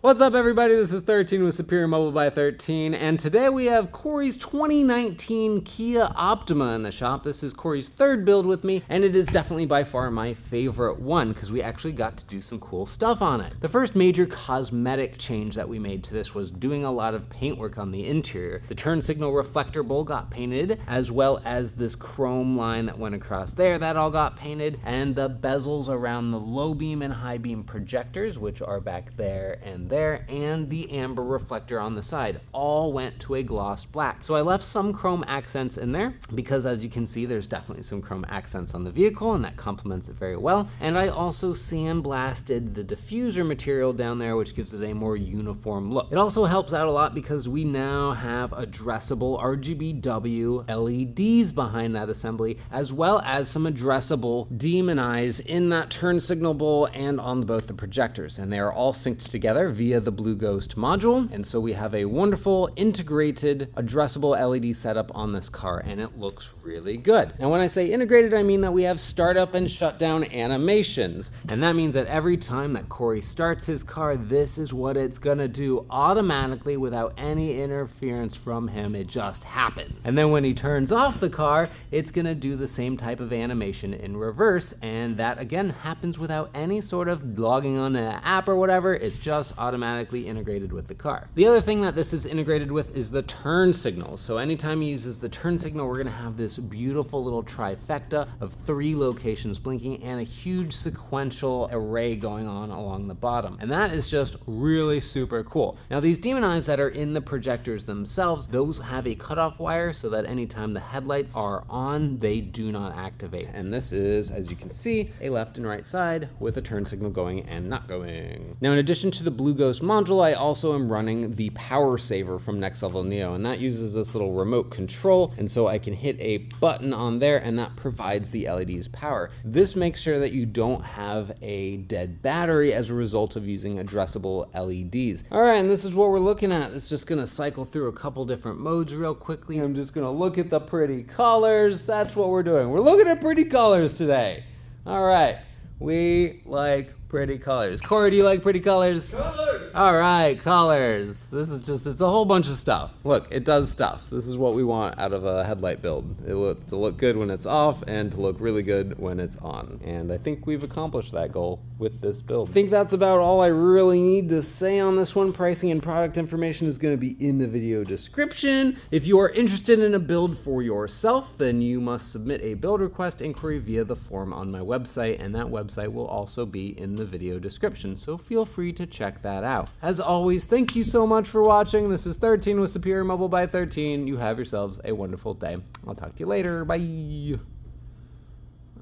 What's up, everybody? This is 13 with Superior Mobile by 13, and today we have Corey's 2019 Kia Optima in the shop. This is Corey's third build with me, and it is definitely by far my favorite one because we actually got to do some cool stuff on it. The first major cosmetic change that we made to this was doing a lot of paintwork on the interior. The turn signal reflector bowl got painted, as well as this chrome line that went across there, that all got painted, and the bezels around the low beam and high beam projectors, which are back there and there, and the amber reflector on the side all went to a gloss black. So I left some chrome accents in there because, as you can see, there's definitely some chrome accents on the vehicle and that complements it very well. And I also sandblasted the diffuser material down there, which gives it a more uniform look. It also helps out a lot because we now have addressable RGBW LEDs behind that assembly, as well as some addressable demon eyes in that turn signal bowl and on both the projectors, and they are all synced together via the BlueGhozt module, and so we have a wonderful integrated addressable LED setup on this car, and it looks really good. Now when I say integrated, I mean that we have startup and shutdown animations, and that means that every time that Corey starts his car, this is what it's gonna do automatically without any interference from him. It just happens. And then when he turns off the car, it's gonna do the same type of animation in reverse, and that again happens without any sort of logging on an app or whatever. It's just automatically integrated with the car. The other thing that this is integrated with is the turn signal. So anytime he uses the turn signal, we're gonna have this beautiful little trifecta of 3 locations blinking and a huge sequential array going on along the bottom. And that is just really super cool. Now these demon eyes that are in the projectors themselves, those have a cutoff wire so that anytime the headlights are on, they do not activate. And this is, as you can see, a left and right side with a turn signal going and not going. Now in addition to the BlueGhozt module, I also am running the power saver from Next Level Neo, and that uses this little remote control, and so I can hit a button on there and that provides the LED's power. This makes sure that you don't have a dead battery as a result of using addressable LEDs. All right, and this is what we're looking at. It's just gonna cycle through a couple different modes real quickly. I'm just gonna look at the pretty colors. That's what we're doing. We're looking at pretty colors today. All right, we like pretty colors. Corey, do you like pretty colors? Colors! All right, colors. This is just, it's a whole bunch of stuff. Look, it does stuff. This is what we want out of a headlight build. To look good when it's off and to look really good when it's on. And I think we've accomplished that goal with this build. I think that's about all I really need to say on this one. Pricing and product information is going to be in the video description. If you are interested in a build for yourself, then you must submit a build request inquiry via the form on my website, and that website will also be in the video description, so feel free to check that out. As always, thank you so much for watching. This is 13 with Superior Mobile by 13. You have yourselves a wonderful day. I'll talk to you later. Bye.